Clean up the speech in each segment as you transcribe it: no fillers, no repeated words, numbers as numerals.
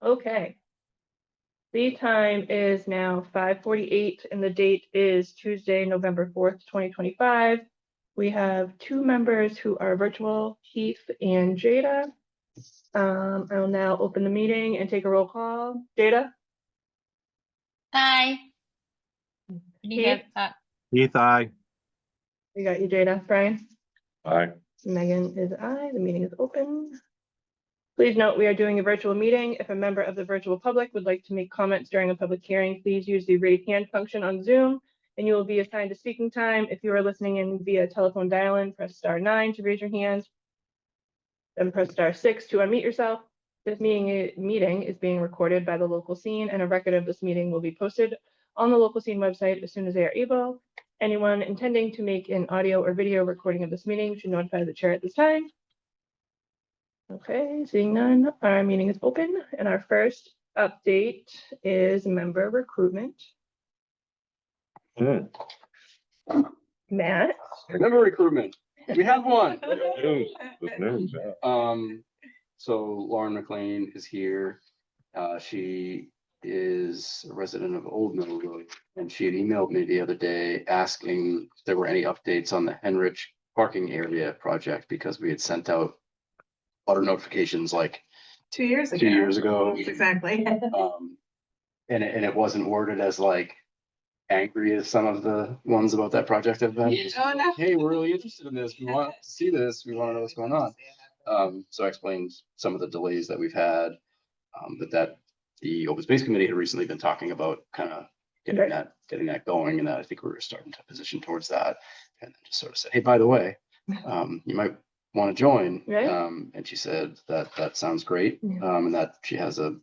Okay. The time is now 5:48 and the date is Tuesday, November 4th, 2025. We have two members who are virtual, Keith and Jada. I'll now open the meeting and take a roll call. Jada? Hi. Keith? Keith, aye. We got you, Jada. Brian? Aye. Megan is aye. The meeting is open. Please note we are doing a virtual meeting. If a member of the virtual public would like to make comments during a public hearing, please use the raise hand function on Zoom and you will be assigned a speaking time. If you are listening in via telephone dial-in, press *9 to raise your hand. Then press *6 to unmute yourself. This meeting is being recorded by the local scene and a record of this meeting will be posted on the local scene website as soon as they are able. Anyone intending to make an audio or video recording of this meeting should notify the chair at this time. Okay, seeing none, our meeting is open and our first update is member recruitment. Matt? Member recruitment. We have one. So Lauren McLean is here. She is a resident of Old Mill Road, and she had emailed me the other day asking if there were any updates on the Henrich parking area project, because we had sent out auto notifications like 2 years ago. 2 years ago. Exactly. And it wasn't worded as like angry as some of the ones about that project have been. Oh, no. Hey, we're really interested in this. We want to see this. We want to know what's going on. So I explained some of the delays that we've had, but that the Open Space Committee had recently been talking about kind of getting that going, and that I think we were starting to position towards that, and then just sort of said, hey, by the way, you might want to join. Right. And she said that sounds great, and that she has a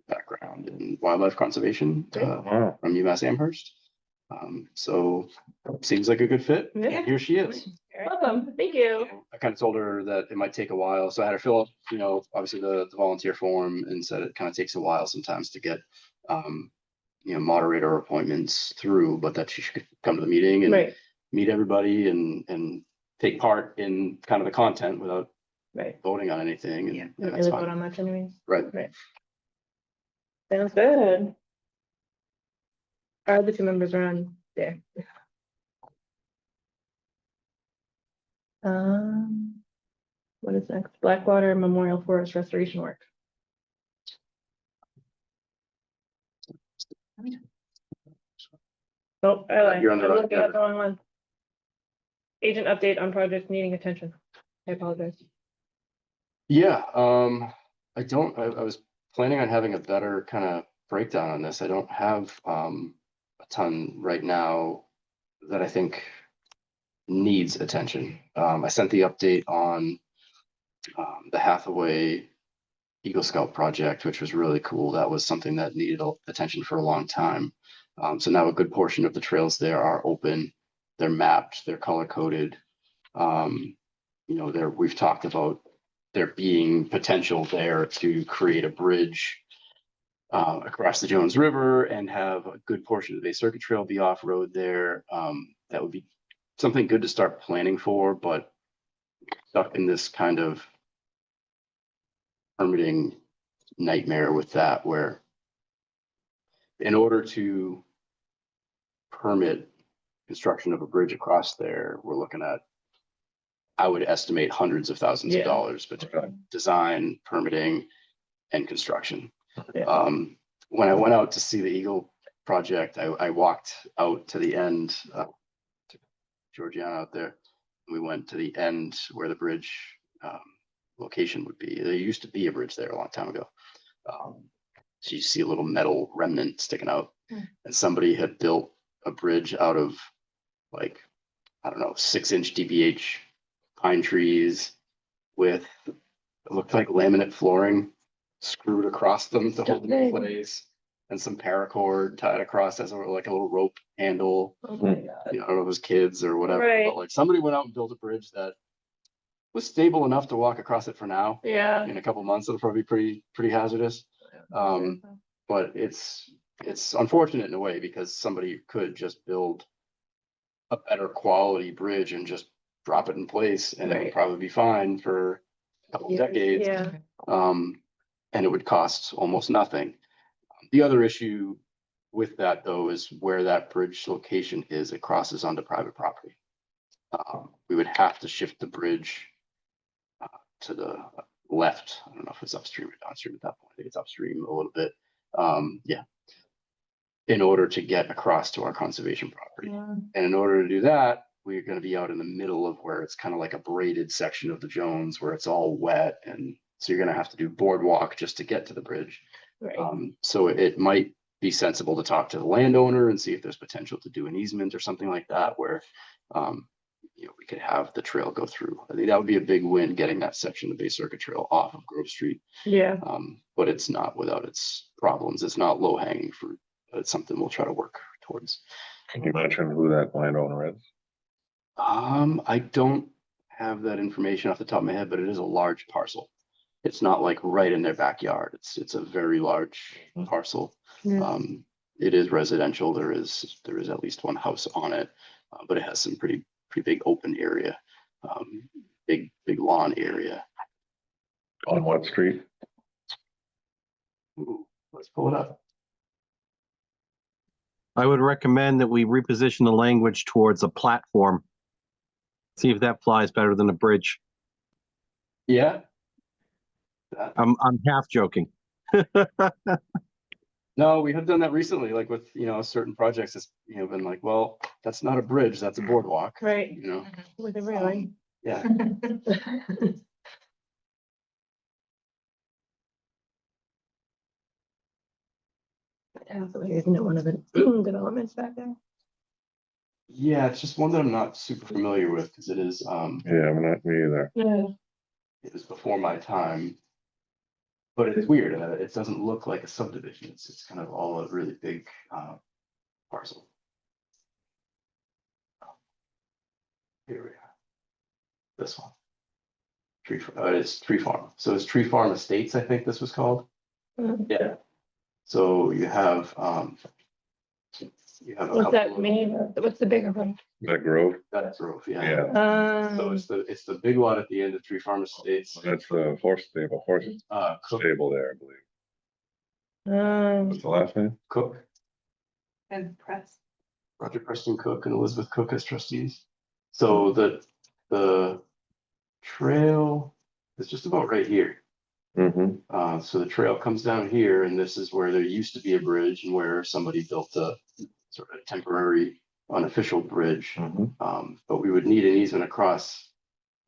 background in wildlife conservation from UMass Amherst. So seems like a good fit. Yeah. And here she is. Welcome, thank you. I kind of told her that it might take a while, so I had her fill up, obviously the volunteer form, and said it kind of takes a while sometimes to get, moderator appointments through, but that she should come to the meeting and meet everybody and take part in kind of the content without voting on anything. And, Yeah, and don't that's really fine. vote on much anyways. Right. Sounds good. Are the two members around there? What is next? Blackwater Memorial Forest Restoration Work. Oh, I lied. You're on the I'm right looking at the wrong one. Agent update on project needing attention. I apologize. Yeah, I was planning on having a better kind of breakdown on this. I don't have a ton right now that I think needs attention. I sent the update on the Hathaway Eagle Scout project, which was really cool. That was something that needed attention for a long time. So now a good portion of the trails there are open, they're mapped, they're color coded. We've talked about there being potential there to create a bridge across the Jones River and have a good portion of the Bay Circuit Trail be off-road there. That would be something good to start planning for, but stuck in this kind of permitting nightmare with that, where in order to permit construction of a bridge across there, we're looking at, I would estimate, hundreds of thousands of dollars between design, permitting, and construction. When I went out to see the Eagle project, I walked out to the end, to Georgiana out there. We went to the end where the bridge location would be. There used to be a bridge there a long time ago. So you see a little metal remnant sticking out, and somebody had built a bridge out of 6-inch DBH pine trees with, it looked like laminate flooring screwed across them to hold them in place, and some paracord tied across as a little rope handle. Oh my God. I don't know if it was kids or whatever, Right. but somebody went out and built a bridge that was stable enough to walk across it for now. Yeah. In a couple months, it'll probably be pretty hazardous. But it's unfortunate in a way, because somebody could just build a better quality bridge and just drop it in place, and it would probably be fine for a couple decades. Yeah. and it would cost almost nothing. The other issue with that, though, is where that bridge location is. It crosses onto private property. We would have to shift the bridge to the left. I don't know if it's upstream or downstream at that point. I think it's upstream a little bit. Yeah. In order to get across to our conservation property. Yeah. And in order to do that, we're going to be out in the middle of where it's kind of like a braided section of the Jones where it's all wet. And so you're going to have to do boardwalk just to get to the bridge. Right. So it might be sensible to talk to the landowner and see if there's potential to do an easement or something like that, where, we could have the trail go through. I think that would be a big win, getting that section of Bay Circuit Trail off of Grove Street. Yeah. But it's not without its problems. It's not low hanging fruit. But it's something we'll try to work towards. Can you mention who that landowner is? I don't have that information off the top of my head, but it is a large parcel. It's not like right in their backyard. It's a very large parcel. Yeah. It is residential. There is at least one house on it, but it has some pretty big open area, big lawn area. On what street? Ooh, let's pull it up. I would recommend that we reposition the language towards a platform. See if that flies better than a bridge. Yeah. I'm half joking. No, we have done that recently, like with, certain projects. It's, been like, well, that's not a bridge, that's a boardwalk. Right. You know, With a railing. yeah. There's no one of the developments back there. Yeah, it's just one that I'm not super familiar with because it is, Yeah, I'm not me either. Yeah. it was before my time. But it's weird. It doesn't look like a subdivision. It's kind of all a really big parcel. Here we are. This one. It's Tree Farm. So it's Tree Farm Estates, I think this was called. Mhm. Yeah. So you have a What's that couple of- mean? What's the bigger one? That Grove? That's Grove, yeah. Yeah, So it's the big lot at the end of Tree Farm Estates. that's the horse stable there, I believe. What's the last name? Cook, And press. Roger Preston Cook and Elizabeth Cook as trustees. So the trail is just about right here. Mm-hmm. So the trail comes down here, and this is where there used to be a bridge and where somebody built a sort of temporary unofficial bridge. Mm-hmm. But we would need an easement across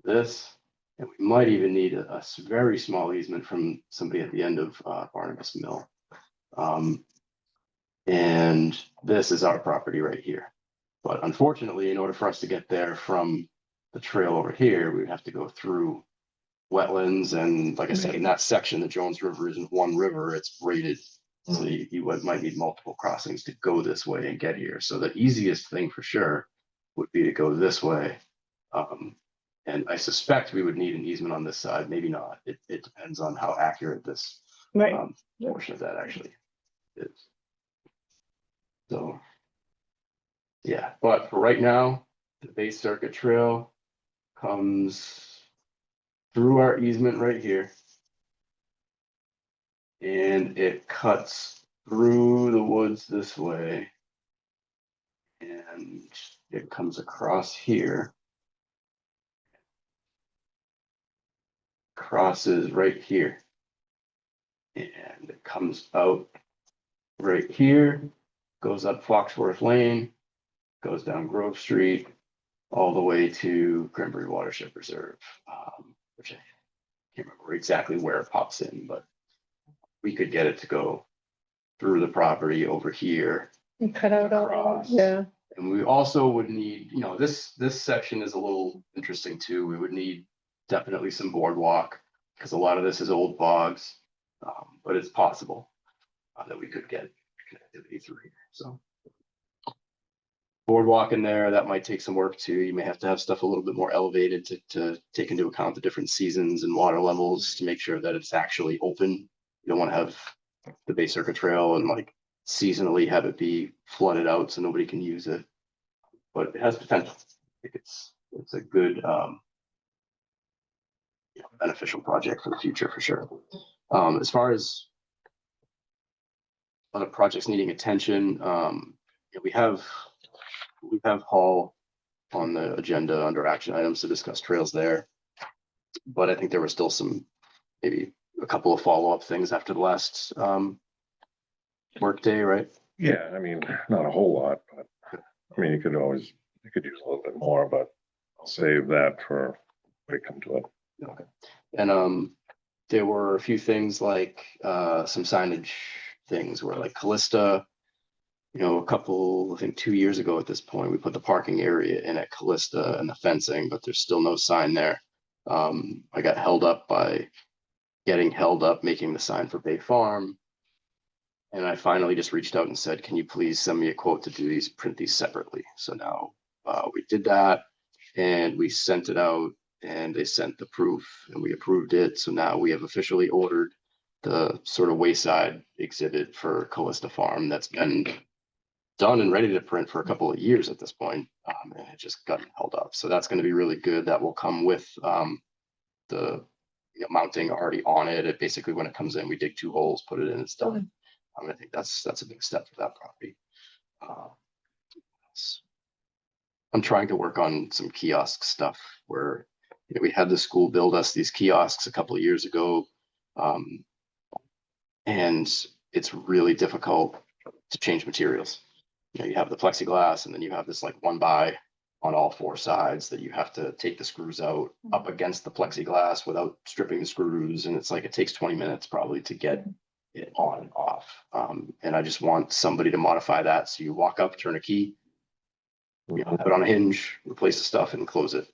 this, and we might even need a very small easement from somebody at the end of Barnabas Mill. And this is our property right here. But unfortunately, in order for us to get there from the trail over here, we would have to go through wetlands. And like I said, in that section, the Jones River isn't one river, it's braided. So you might need multiple crossings to go this way and get here. So the easiest thing for sure would be to go this way. And I suspect we would need an easement on this side, maybe not. It depends on how accurate this Right. portion of that actually is. So, yeah, but for right now, the Bay Circuit Trail comes through our easement right here. And it cuts through the woods this way. And it comes across here. Crosses right here. And it comes out right here, goes up Foxworth Lane, goes down Grove Street, all the way to Cranberry Watershed Reserve, which I can't remember exactly where it pops in, but we could get it to go through the property over here. And cut out all, Across. yeah. And we also would need, this section is a little interesting too. We would need definitely some boardwalk because a lot of this is old bogs, but it's possible that we could get connectivity through here. So boardwalk in there, that might take some work too. You may have to have stuff a little bit more elevated to take into account the different seasons and water levels to make sure that it's actually open. You don't want to have the Bay Circuit Trail and like seasonally have it be flooded out so nobody can use it. But it has potential. I think it's a good beneficial project for the future for sure. As far as other projects needing attention, yeah, we have Hall on the agenda under action items to discuss trails there. But I think there were still maybe a couple of follow-up things after the last work day, right? Yeah, I mean, not a whole lot, but I mean, you could use a little bit more, but I'll save that for when we come to it. Okay. And there were a few things like some signage things where like Callista, I think 2 years ago at this point, we put the parking area in at Callista and the fencing, but there's still no sign there. I got held up by getting held up making the sign for Bay Farm. And I finally just reached out and said, can you please send me a quote to print these separately? So now we did that and we sent it out and they sent the proof and we approved it. So now we have officially ordered the sort of wayside exhibit for Callista Farm that's been done and ready to print for a couple of years at this point, and it just got held up. So that's going to be really good. That will come with the mounting already on it. It basically, when it comes in, we dig 2 holes, put it in, it's done. I think that's a big step for that property. I'm trying to work on some kiosk stuff where we had the school build us these kiosks a couple of years ago, and it's really difficult to change materials. You have the plexiglass and then you have this like 1x on all 4 sides that you have to take the screws out up against the plexiglass without stripping the screws. And it's like, it takes 20 minutes probably to get it on and off. And I just want somebody to modify that. So you walk up, turn a key, have it on a hinge, replace the stuff and close it.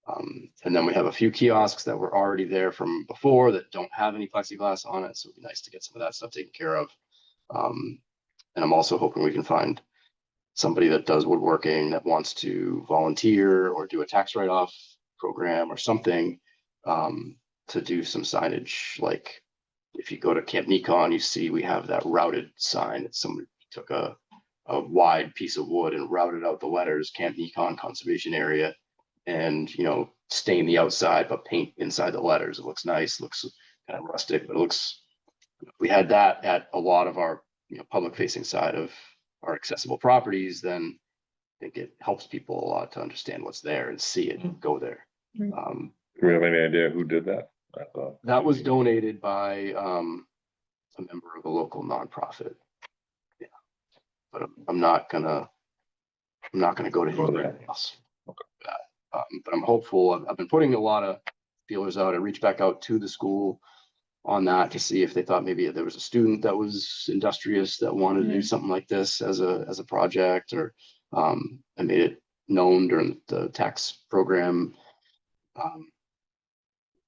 And then we have a few kiosks that were already there from before that don't have any plexiglass on it. So it'd be nice to get some of that stuff taken care of. And I'm also hoping we can find somebody that does woodworking that wants to volunteer or do a tax write-off program or something to do some signage. Like if you go to Camp Nikon, you see we have that routed sign that somebody took a wide piece of wood and routed out the letters Camp Nikon Conservation Area and, stain the outside, but paint inside the letters. It looks nice, looks kind of rustic, but we had that at a lot of our public facing side of our accessible properties, then I think it helps people a lot to understand what's there and see it and go there. Do we have any idea who did that? That was donated by a member of a local nonprofit. Yeah, but I'm not gonna go to anything else. But I'm hopeful. I've been putting a lot of feelers out. I reached back out to the school on that to see if they thought maybe there was a student that was industrious that wanted to do something like this as a project, or I made it known during the tax program.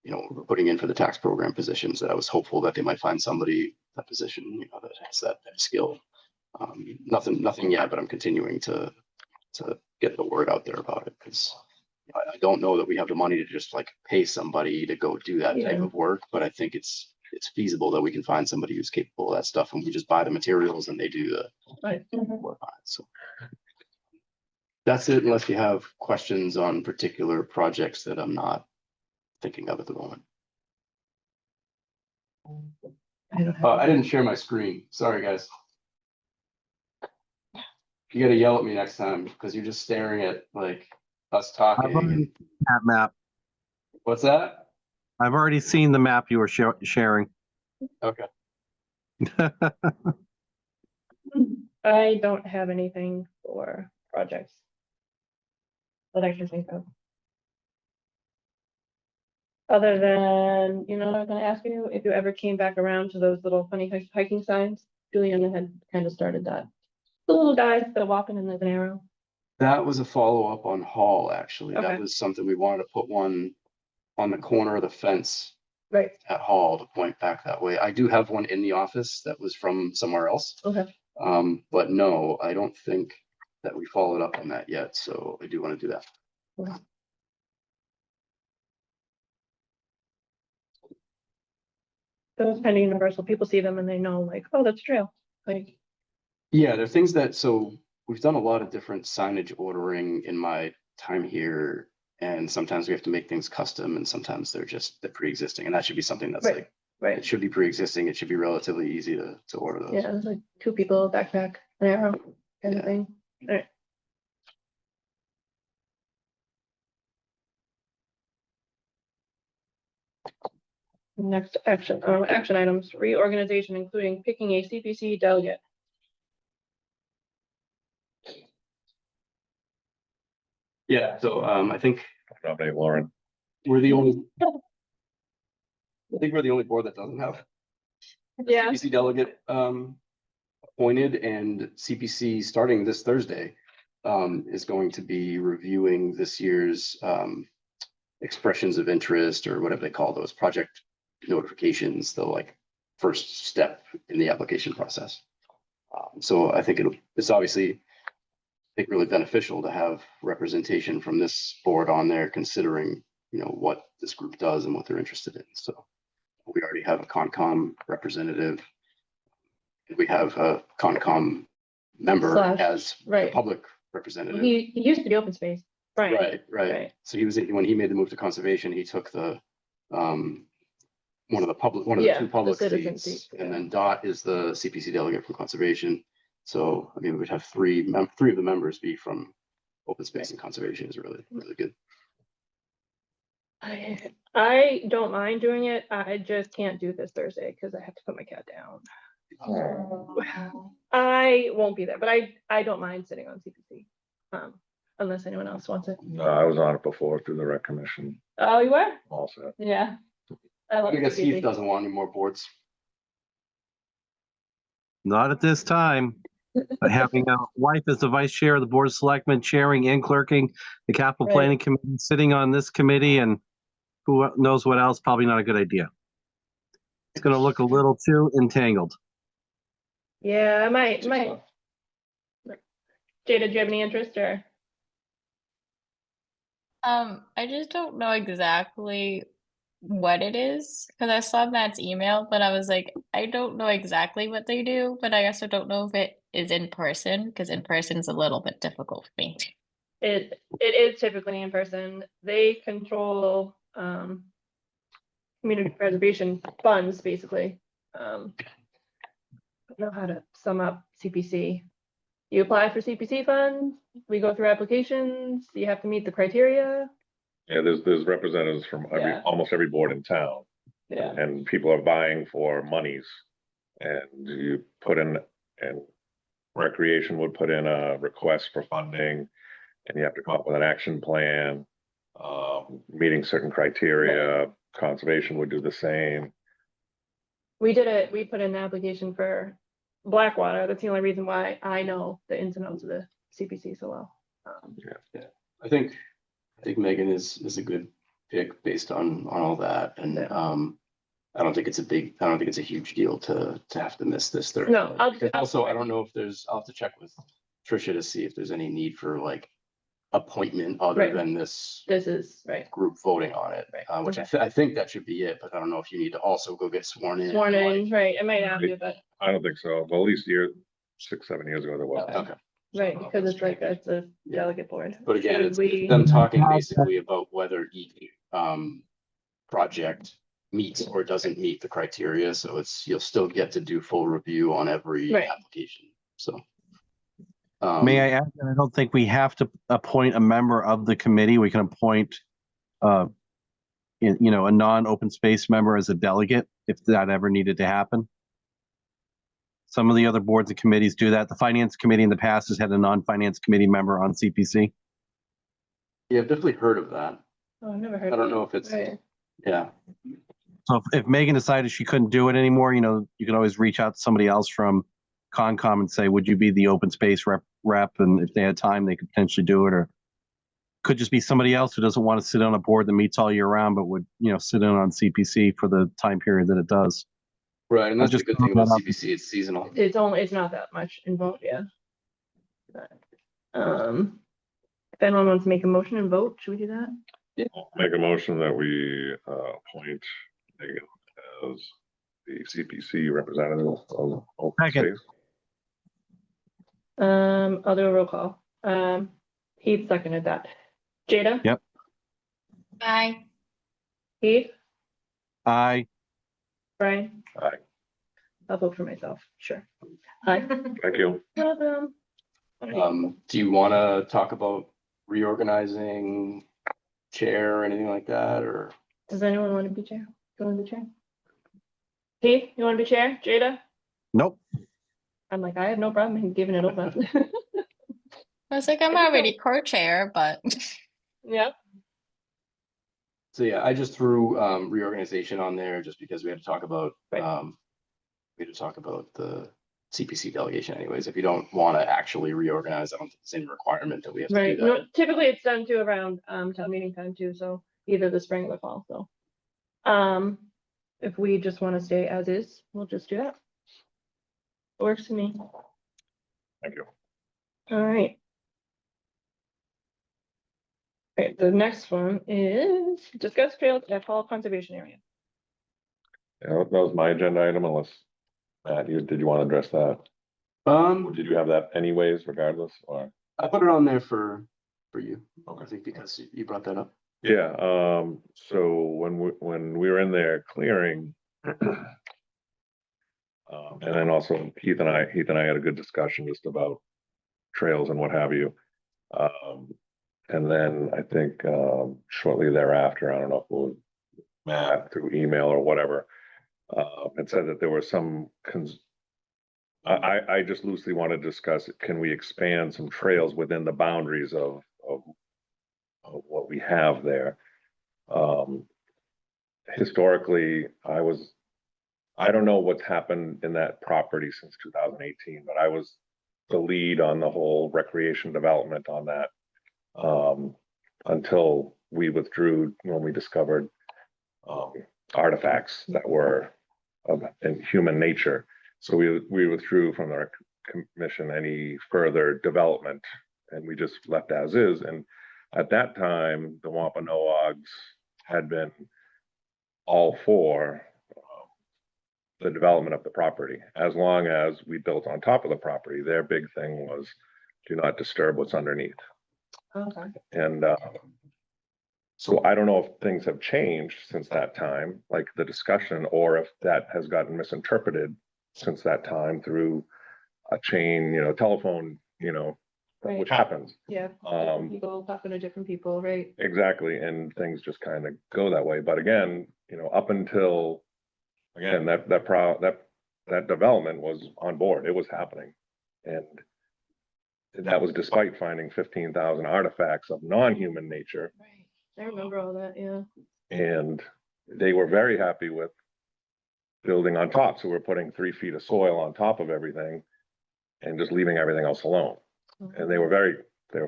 We're putting in for the tax program positions that I was hopeful that they might find somebody that position, that has that skill. Nothing yet, but I'm continuing to get the word out there about it because I don't know that we have the money to just like pay somebody to go do that type of work, but I think it's feasible that we can find somebody who's capable of that stuff and we just buy the materials and they do the work on it. So that's it, unless you have questions on particular projects that I'm not thinking of at the moment. I didn't share my screen. Sorry, guys. You got to yell at me next time because you're just staring at like us talking. That map. What's that? I've already seen the map you were sharing. Okay. I don't have anything for projects that I can think of. Other than, I was gonna ask you if you ever came back around to those little funny hiking signs. Juliana had kind of started that. The little guys that are walking and there's an arrow. That was a follow-up on Hall, actually. Okay. That was something we wanted to put one on the corner of the fence Right. at Hall to point back that way. I do have one in the office that was from somewhere else. Okay. But no, I don't think that we followed up on that yet. So I do want to do that. Okay. Those kind of universal. People see them and they know like, oh, that's trail. Like, Yeah, there are things so we've done a lot of different signage ordering in my time here. And sometimes we have to make things custom and sometimes they're pre-existing. And that should be something that's Right. like Right. It should be pre-existing. It should be relatively easy to order those. Yeah, it's like 2 people, backpack, an arrow, kind of Yeah. thing. All right. Next action items, reorganization, including picking a CPC delegate. Yeah, so I think Nominate Lauren. we're the only. I think we're the only board that doesn't have Yeah, CPC delegate appointed, and CPC starting this Thursday is going to be reviewing this year's expressions of interest, or whatever they call those, project notifications, the like first step in the application process. So I think it's obviously, I think, really beneficial to have representation from this board on there, considering, you know, what this group does and what they're interested in. So we already have a Concom representative. We have a Concom member Slash, as the right. public representative. he used to be open space, Brian. Right. Right. So he was, when he made the move to conservation, he took the one of the Yeah, two the public citizen seats, seat, and yeah. then Dot is the CPC delegate from conservation. So I mean, we'd have three of the members be from open space and conservation. Is really good. I don't mind doing it. I just can't do this Thursday because I have to put my cat down. I won't be there, but I don't mind sitting on CPC. Unless anyone else wants it. No, I was on it before through the rec commission Oh, you were? also. Yeah. I I love guess Keith CPC. doesn't want any more boards. Not at this time. But having a wife as the vice chair of the board of selectmen, chairing and clerking the capital Right. planning committee, sitting on this committee, and who knows what else, probably not a good idea. It's gonna look a little too entangled. Yeah, I might. Jada, do you have any interest or? I just don't know exactly what it is because I saw Matt's email, but I was like, I don't know exactly what they do, but I also don't know if it is in person because in person is a little bit difficult for me. It is typically in person. They control community preservation funds, basically. I don't know how to sum up CPC. You apply for CPC funds, we go through applications, you have to meet the criteria. Yeah, there's representatives from Yeah. almost every board in town, Yeah. and people are vying for monies. And you put in, and recreation would put in a request for funding, and you have to come up with an action plan, meeting certain criteria. Conservation would do the same. We did it, we put in an application for Blackwater. That's the only reason why I know the ins and outs of the CPC so well. I think Megan is a good pick based on all that, and Yeah. I don't think it's a huge deal to have to miss this Thursday. No, Also, I don't know if I'll have to check with Tricia to see if there's any need for like appointment other Right. than this This is right. group voting on it, Right. which I think that should be it, but I don't know if you need to also go get sworn in. Sworn like- in, right? I might have to, but I don't think so. Well, at least 6-7 years ago there was. Okay, right, because it's like it's a delegate board. but again, Should it's we- them talking basically about whether each project meets or doesn't meet the criteria, so you'll still get to do full review on every Right. application, so. May I add that I don't think we have to appoint a member of the committee. We can appoint, a non-open space member as a delegate if that ever needed to happen. Some of the other boards and committees do that. The finance committee in the past has had a non-finance committee member on CPC. Yeah, I've definitely heard of that. Oh, I've never heard. I don't of know it. if it's, Right. yeah, So if Megan decided she couldn't do it anymore, you can always reach out to somebody else from Concom and say, would you be the open space rep? And if they had time, they could potentially do it, or could just be somebody else who doesn't want to sit on a board that meets all year round, but would, sit in on CPC for the time period that it does. right, and that's the just good thing throwing about that out. CPC, it's seasonal. It's not that much involved, yeah. But, if anyone wants to make a motion and vote, should we do that? Make a motion that we appoint Megan as the CPC representative of open Second. space. I'll do a roll call. Heath seconded that. Jada? Yep. Bye. Heath? Aye. Brian? Aye. I'll vote for myself, sure. Aye. Thank you. Welcome. Do you want to talk about reorganizing chair or anything like that, or? Does anyone want to be chair? You want to be chair? Keith, you want to be chair? Jada? Nope. I'm like, I have no problem in giving it over. I was like, I'm already co-chair, but Yep. So yeah, I just threw reorganization on there just because we had to talk about Right. the CPC delegation anyways. If you don't want to actually reorganize, I don't think there's any requirement that we have to do Right. that. No, typically it's done too around town meeting time too, so either the spring or the fall, so. If we just want to stay as is, we'll just do that. Works for me. Thank you. All right. Okay, the next one is discuss trails at fall conservation area. Yeah, that was my agenda item unless, Matt, did you want to address that? Or did you have that anyways, regardless, or? I put it on there for you. Okay. I think because you brought that up. Yeah, so when we were in there clearing, and then also Heath and I had a good discussion just about trails and what have you. And then I think shortly thereafter, I don't know if it was Matt through email or whatever, had said that there were some I just loosely want to discuss, can we expand some trails within the boundaries of what we have there? Historically, I don't know what's happened in that property since 2018, but I was the lead on the whole recreation development on that until we withdrew when we discovered artifacts that were in human nature. So we withdrew from the commission any further development, and we just left as is. And at that time, the Wampanoags had been all for the development of the property, as long as we built on top of the property. Their big thing was do not disturb what's underneath. Okay. And so I don't know if things have changed since that time, like the discussion, or if that has gotten misinterpreted since that time through a chain, telephone, Right. which happens. Yeah. Different people talking to different people, right? Exactly. And things just kind of go that way. But again, up until, again, that development was on board, it was happening. And that was despite finding 15,000 artifacts of non-human nature. Right. I remember all that, yeah. And they were very happy with building on top. So we're putting 3 feet of soil on top of everything and just leaving everything else alone. And they were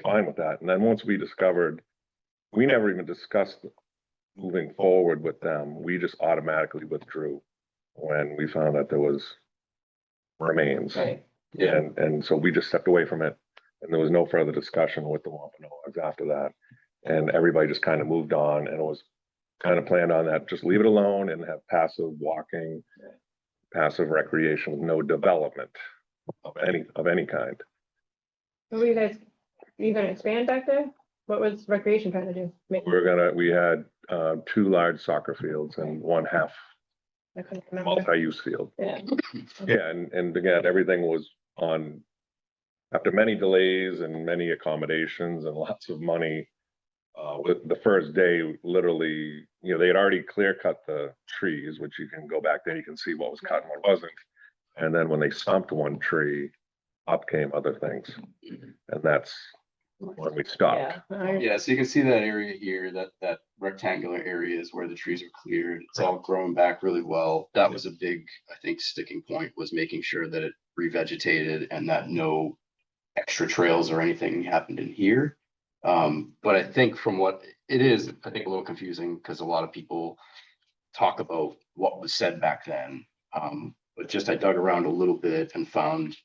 fine with that. And then once we discovered, we never even discussed moving forward with them. We just automatically withdrew when we found that there was remains. Right. Yeah. And so we just stepped away from it, and there was no further discussion with the Wampanoags after that. And everybody just kind of moved on, and it was kind of planned on that, just leave it alone and have passive walking, passive recreation, with no development of any kind. What were you guys expand back there? What was recreation trying to do? We had 2 large soccer fields and 1 half I couldn't remember. multi-use field. Yeah. Yeah, and again, everything was on, after many delays and many accommodations and lots of money. With the first day, literally, they had already clear cut the trees, which you can go back there, you can see what was cut and what wasn't. And then when they stumped one tree, up came other things. And that's when we stopped. Yeah. Yeah, so you can see that area here, that rectangular area is where the trees are cleared. It's all grown back really well. That was a big, I think, sticking point, was making sure that it revegetated and that no extra trails or anything happened in here. But I think from what it is, I think a little confusing because a lot of people talk about what was said back then. But just I dug around a little bit and found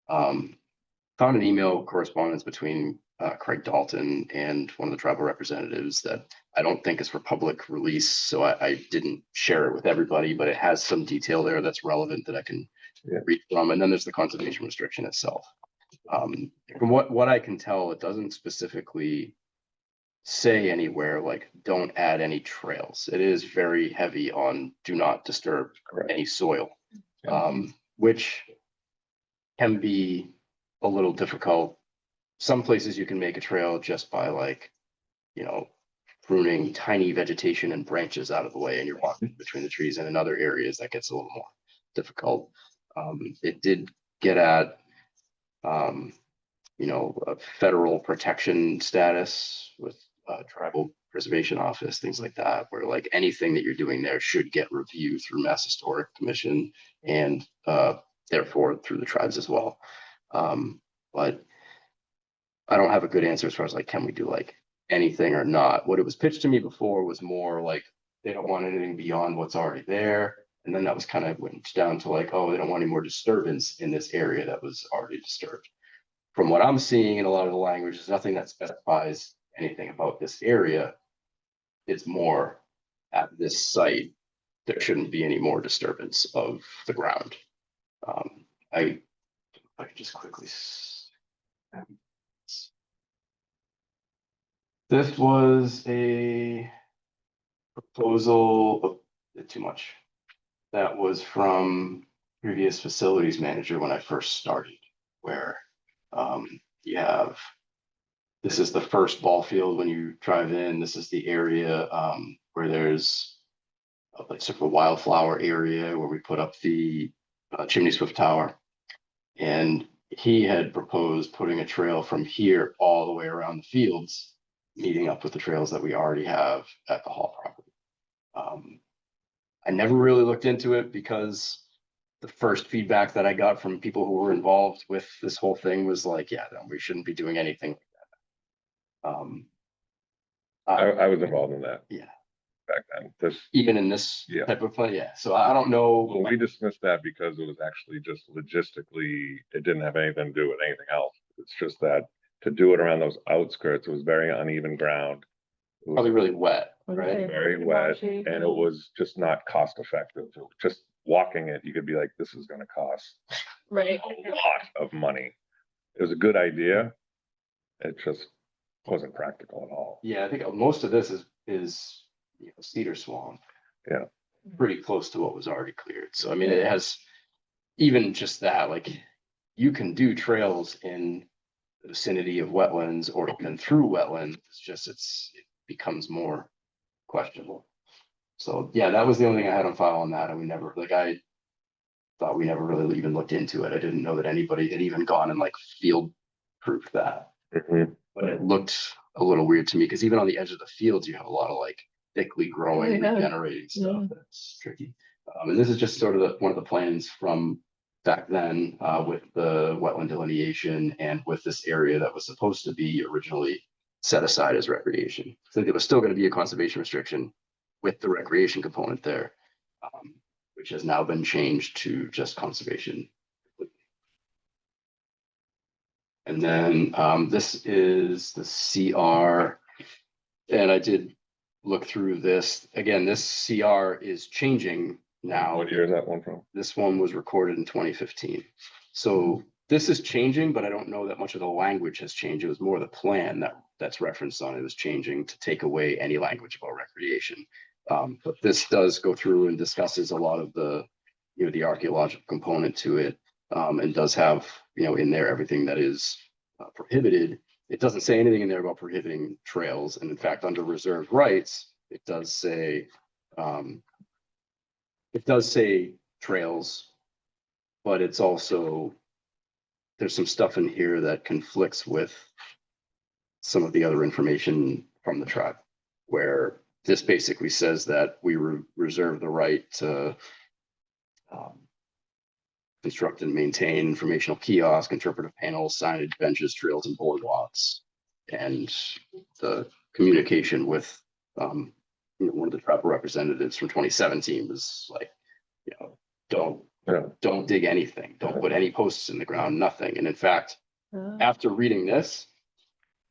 an email correspondence between Craig Dalton and one of the tribal representatives that I don't think is for public release. So I didn't share it with everybody, but it has some detail there that's relevant that I can read from. And then there's the conservation restriction itself. From what I can tell, it doesn't specifically say anywhere like don't add any trails. It is very heavy on do not disturb Correct. any soil, Yeah. which can be a little difficult. Some places you can make a trail just by like, pruning tiny vegetation and branches out of the way and you're walking between the trees, and in other areas that gets a little more difficult. It did get at, a federal protection status with tribal preservation office, things like that, where like anything that you're doing there should get review through Mass Historic Commission and therefore through the tribes as well. But I don't have a good answer as far as like, can we do like anything or not? What it was pitched to me before was more like they don't want anything beyond what's already there. And then that was kind of went down to like, oh, they don't want any more disturbance in this area that was already disturbed. From what I'm seeing in a lot of the language, there's nothing that specifies anything about this area. It's more at this site, there shouldn't be any more disturbance of the ground. I could just quickly. This was a proposal, too much. That was from previous facilities manager when I first started, where you have, this is the first ball field when you drive in. This is the area where there's like sort of a wildflower area where we put up the chimney swift tower. And he had proposed putting a trail from here all the way around the fields, meeting up with the trails that we already have at the hall property. I never really looked into it because the first feedback that I got from people who were involved with this whole thing was like, yeah, no, we shouldn't be doing anything like that. I was involved in that. Yeah. Back then, Even in this Yeah. type of play, yeah. So I don't know. well, we dismissed that because it was actually just logistically, it didn't have anything to do with anything else. It's just that to do it around those outskirts, it was very uneven ground. It was Probably really wet, right? Okay. very wet, Marshy, and yeah. it was just not cost effective. Just walking it, you could be like, this is gonna cost Right. a lot of money. It was a good idea. It just wasn't practical at all. Yeah, I think most of this is cedar swamp. Yeah. Pretty close to what was already cleared. So I mean, it has even just that, like you can do trails in the vicinity of wetlands or even through wetlands. It's just it becomes more questionable. So yeah, that was the only thing I had on file on that, and we never I thought we never really even looked into it. I didn't know that anybody had even gone and like field proofed that. Mhm. But it looked a little weird to me because even on the edge of the fields, you have a lot of like thickly growing, Yeah. regenerating stuff. Yeah. That's tricky. And this is just sort of one of the plans from back then with the wetland delineation and with this area that was supposed to be originally set aside as recreation. So there was still going to be a conservation restriction with the recreation component there, which has now been changed to just conservation. And then this is the CR. And I did look through this. Again, this CR is changing now. What year is that one from? This one was recorded in 2015. So this is changing, but I don't know that much of the language has changed. It was more the plan that's referenced on it was changing to take away any language about recreation. But this does go through and discusses a lot of the, the archaeological component to it, and does have, in there everything that is prohibited. It doesn't say anything in there about prohibiting trails. And in fact, under reserved rights, it does say trails, but it's also, there's some stuff in here that conflicts with some of the other information from the tribe, where this basically says that we reserve the right to construct and maintain informational kiosk, interpretive panels, signage, benches, trails, and boardwalks. And the communication with one of the tribal representatives from 2017 was like, don't dig anything, don't put any posts in the ground, nothing. And in fact, after reading this,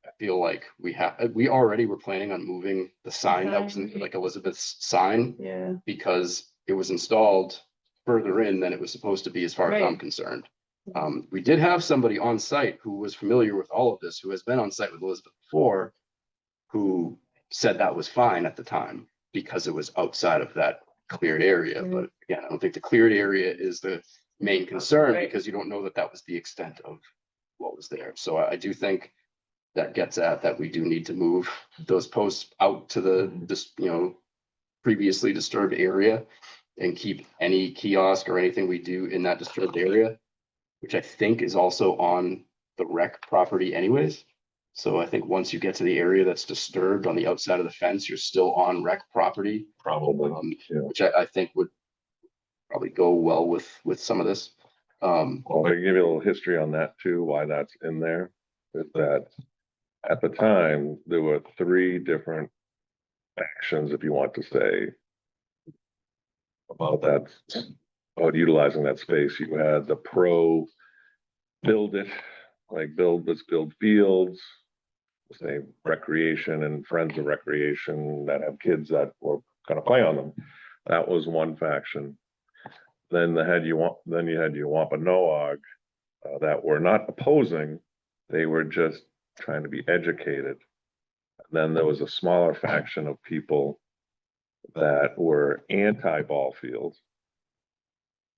I feel like we already were planning on moving the sign that was like Elizabeth's sign, because it was installed further in than it was supposed to be, as far as I'm concerned. We did have somebody on site who was familiar with all of this, who has been on site with Elizabeth before, who said that was fine at the time because it was outside of that cleared area. Mhm. But again, I don't think the cleared area is the main concern Right. because you don't know that that was the extent of what was there. So I do think that gets at that we do need to move those posts out to the, this, you know, previously disturbed area and keep any kiosk or anything we do in that disturbed area, which I think is also on the rec property anyways. So I think once you get to the area that's disturbed on the outside of the fence, you're still on rec property, Probably, yeah. which I think would probably go well with some of this. Well, I can give you a little history on that too, why that's in there, is that at the time, there were 3 different factions, if you want to say, about that, about utilizing that space. You had the pro build it, like let's build fields, say recreation and friends of recreation that have kids that were gonna play on them. That was one faction. Then you had your Wampanoag that were not opposing, they were just trying to be educated. Then there was a smaller faction of people that were anti-ball fields.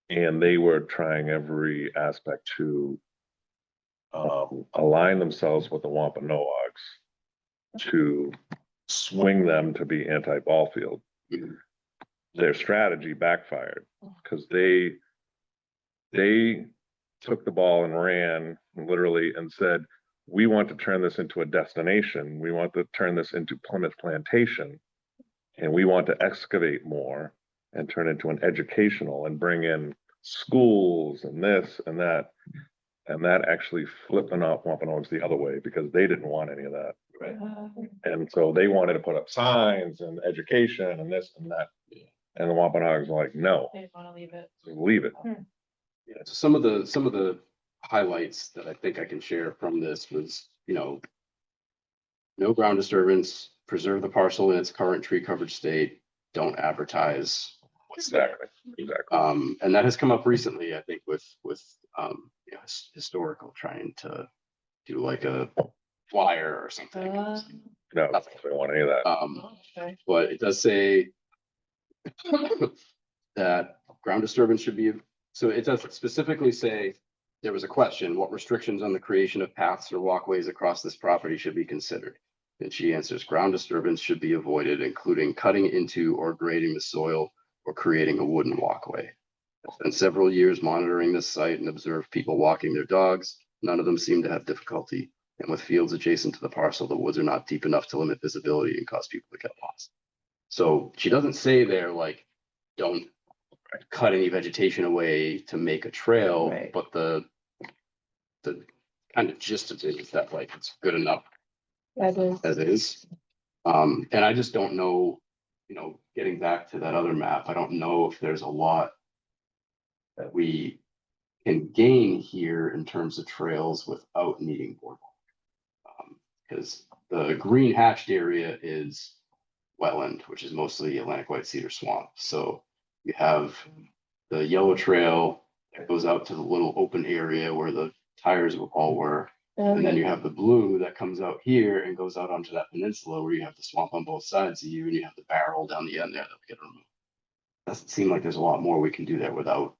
And they were trying every aspect to align themselves with the Wampanoags to swing them to be anti-ball field. Their strategy backfired because they took the ball and ran literally and said, we want to turn this into a destination. We want to turn this into Plymouth Plantation, and we want to excavate more and turn it into an educational and bring in schools and this and that. And that actually flipped the Wampanoags the other way because they didn't want any of that. And so they wanted to put up signs and education and this and that. And the Wampanoags were like, no, They just want to leave it. leave it. Yeah, so some of the highlights that I think I can share from this was, you know, no ground disturbance, preserve the parcel in its current tree covered state, don't advertise what's there. Exactly. And that has come up recently, I think, with you know, historical trying to do like a flyer or something. No, they don't want any of that. Okay. But it does say that ground disturbance should be, so it does specifically say there was a question, what restrictions on the creation of paths or walkways across this property should be considered? And she answers, ground disturbance should be avoided, including cutting into or grading the soil or creating a wooden walkway. I've spent several years monitoring this site and observed people walking their dogs. None of them seem to have difficulty. And with fields adjacent to the parcel, the woods are not deep enough to limit visibility and cause people to get lost. So she doesn't say there, like, don't cut any vegetation away to make a trail, Right. but the kind of gist of it is that, like, it's good enough As is. as is. And I just don't know, you know, getting back to that other map, I don't know if there's a lot that we can gain here in terms of trails without needing boardwalk. Because the green hatched area is wetland, which is mostly Atlantic white cedar swamp. So you have the yellow trail that goes out to the little open area where the tires all were. And then you have the blue that comes out here and goes out onto that peninsula where you have the swamp on both sides of you and you have the barrel down the end there that we get removed. Doesn't seem like there's a lot more we can do there without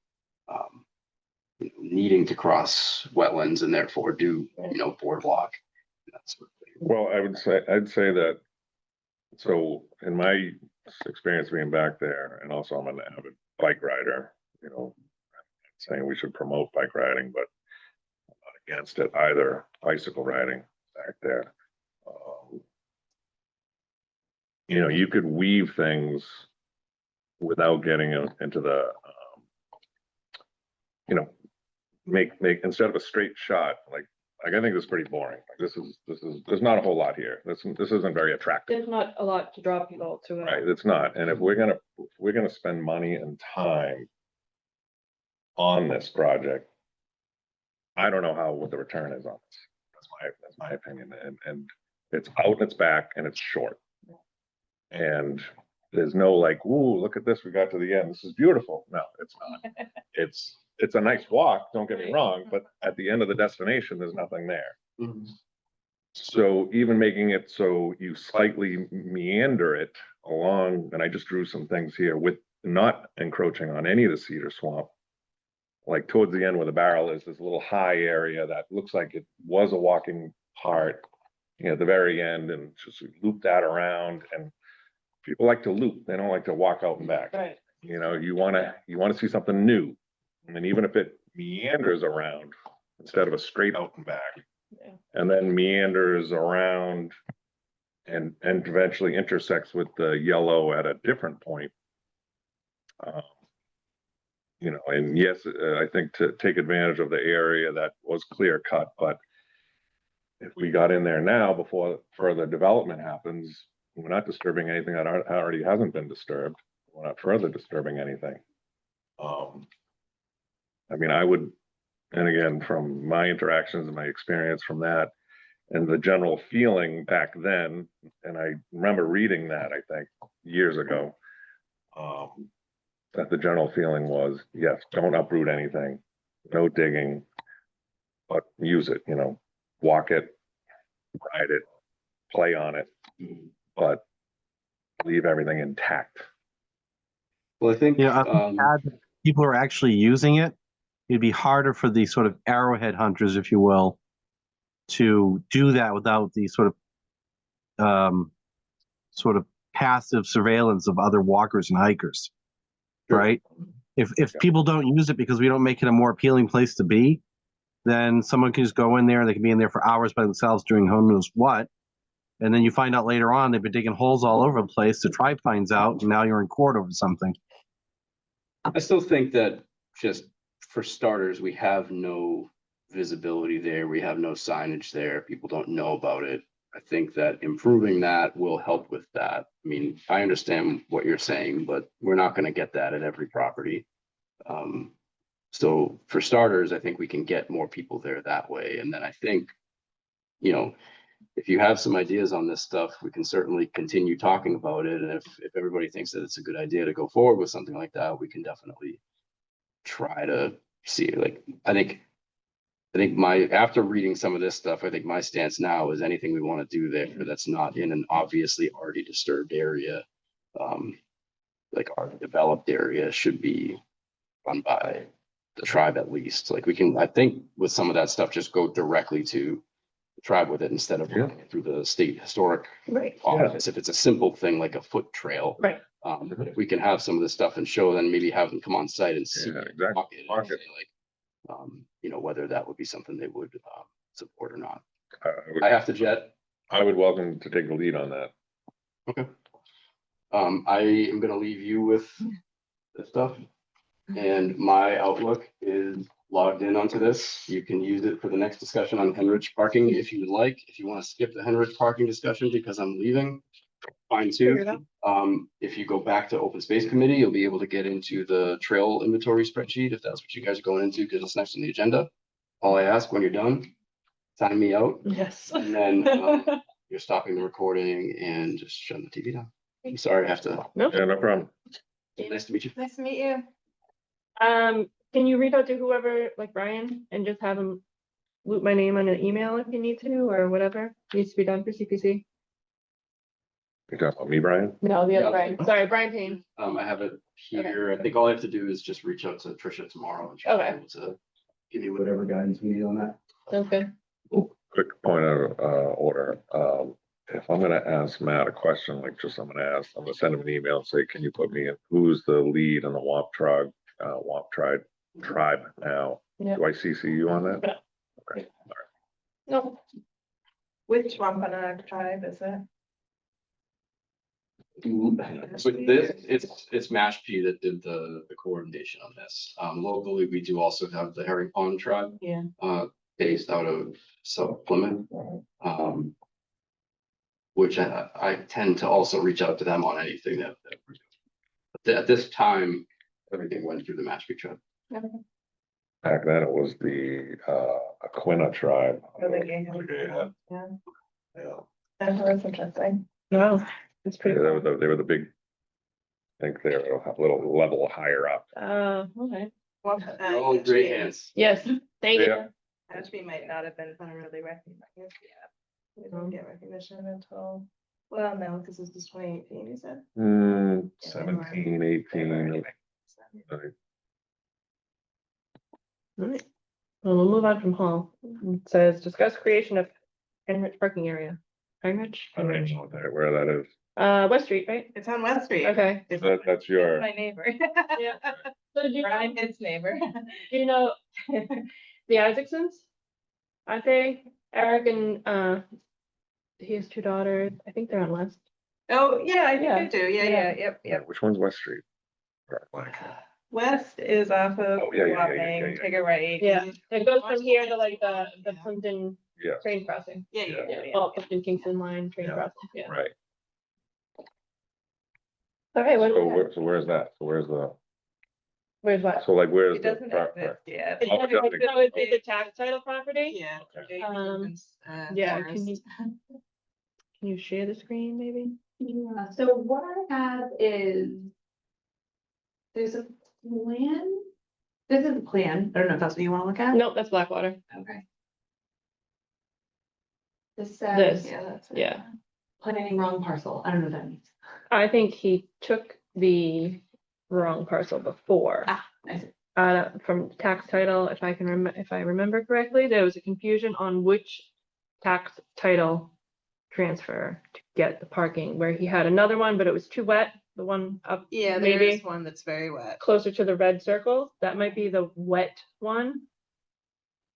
needing to cross wetlands and therefore do, you know, boardwalk. That sort of thing. Well, I'd say that, so in my experience being back there, and also I'm an avid bike rider, you know, saying we should promote bike riding, but I'm not against it either, bicycle riding back there. You know, you could weave things without getting into the, you know, make instead of a straight shot, like I think this is pretty boring. Like this is there's not a whole lot here. This isn't very attractive. There's not a lot to draw people to it. Right, it's not. And if we're gonna spend money and time on this project, I don't know what the return is on this. That's my opinion. And it's out and it's back and it's short. And there's no like, ooh, look at this, we got to the end. This is beautiful. No, it's not. It's a nice walk, don't get me wrong, but at the end of the destination, there's nothing there. So even making it so you slightly meander it along, and I just drew some things here with not encroaching on any of the cedar swamp. Like towards the end where the barrel is, there's a little high area that looks like it was a walking part, at the very end, and just loop that around. And people like to loop, they don't like to walk out and back. Right. You wanna see something new. And even if it meanders around instead of a straight out and back. Yeah. And then meanders around and eventually intersects with the yellow at a different point. And yes, I think to take advantage of the area that was clear cut, but if we got in there now before further development happens, we're not disturbing anything that already hasn't been disturbed. We're not further disturbing anything. I mean, I would, and again, from my interactions and my experience from that, and the general feeling back then, and I remember reading that, I think, years ago, that the general feeling was, yes, don't uproot anything, no digging, but use it, walk it, ride it, play on it, but leave everything intact. Well, I think, People are actually using it. It'd be harder for the sort of arrowhead hunters, if you will, to do that without the sort of passive surveillance of other walkers and hikers. Sure. Right? If people don't use it because we don't make it a more appealing place to be, then someone can just go in there and they can be in there for hours by themselves doing who knows what. And then you find out later on they've been digging holes all over the place. The tribe finds out, and now you're in court over something. I still think that just for starters, we have no visibility there. We have no signage there. People don't know about it. I think that improving that will help with that. I mean, I understand what you're saying, but we're not going to get that at every property. So for starters, I think we can get more people there that way. And then I think, if you have some ideas on this stuff, we can certainly continue talking about it. And if everybody thinks that it's a good idea to go forward with something like that, we can definitely try to see. Like, I think after reading some of this stuff, I think my stance now is anything we want to do there that's not in an obviously already disturbed area, like already developed area, should be run by the tribe at least. Like I think with some of that stuff, just go directly to the tribe with it instead of running it through the state historic office. If it's a simple thing like a foot trail, Right. If we can have some of this stuff and show, then maybe have them come on site and see Exactly. and say, like, whether that would be something they would support or not. I have to jet. I would welcome to take the lead on that. Okay. I am going to leave you with this stuff, and my Outlook is logged in onto this. You can use it for the next discussion on Henrich parking if you would like. If you want to skip the Henrich parking discussion because I'm leaving, fine Figure it too. out. If you go back to Open Space Committee, you'll be able to get into the trail inventory spreadsheet if that's what you guys are going into, because it's next on the agenda. All I ask when you're done, time me out, Yes. and then you're stopping the recording and just shutting the TV down. I'm sorry, I have to. Nope. Yeah, no problem. Nice to meet you. Nice to meet you. Can you reach out to whoever, like Brian, and just have him loop my name on an email if you need to, or whatever needs to be done for CPC? You talking about me, Brian? No, the other Yeah. Brian. Sorry, Brian Payne. I have it here. I think all I have to do is just reach out to Tricia tomorrow and she'll be Okay. able to give you whatever guidance we need on that. Sounds good. Quick point of order. If I'm gonna ask Matt a question, I'm gonna send him an email and say, can you put me in, who's the lead on the WAMP tribe now? Yeah. Do I CC you on that? Yeah. Okay. No. Which Wampanoag tribe is it? With this, it's Mashpee that did the coordination on this. Locally, we do also have the Herring Pond tribe. Yeah. Based out of South Plymouth. Which I tend to also reach out to them on anything that we're doing. But at this time, everything went through the Mashpee tribe. Back then, it was the Aquina tribe. Oh, the Gahan. Yeah. Yeah. That was interesting. No, it's Yeah, pretty cool. they were the big, I think they're a little level higher up. Okay. Oh, great hands. Yes, thank you. Yeah. Ashby might not have been federally recognized yet. We didn't get recognition until, well, no, because this is 2018, you said. 17, 18. All right. Well, we'll move on from Hall. It says discuss creation of Heinrich parking area. Heinrich? I don't even know where that is. West Street, right? It's on West Street. Okay. It's That's your, my neighbor. Yeah. So do you Or know, I'm his neighbor. do you know the Isaacsons? Aren't they? Eric and he has 2 daughters. I think they're on West. Oh, yeah, I think Yeah. I do. Yeah, Yeah. yep. which one's West Street? Like, West is off of Oh, yeah. Wapping, take a right. Yeah. It goes from here to like the Plimpton Yeah, train crossing. Yeah, Oh, Plimpton Kingston line train Yeah. crossing. Yeah. right. All right. What do So we have? where, so where's that? So where's the, Where's what? so like, where's It the? doesn't exist yet. It's Oh, like, yeah. so it'd be the tax title property? Yeah. Okay. Yeah, can you share the screen maybe? Yeah, so what I have is there's a plan. This is a plan. I don't know if that's what you want to look at. Nope, that's Blackwater. Okay. This This. says Yeah, that's it. Yeah. planning wrong parcel. I don't know what that means. I think he took the wrong parcel before. Ah, I see. From tax title, if I remember correctly, there was a confusion on which tax title transfer to get the parking, where he had another one, but it was too wet, the one up Yeah, there maybe is one that's very wet. closer to the red circle. That might be the wet one.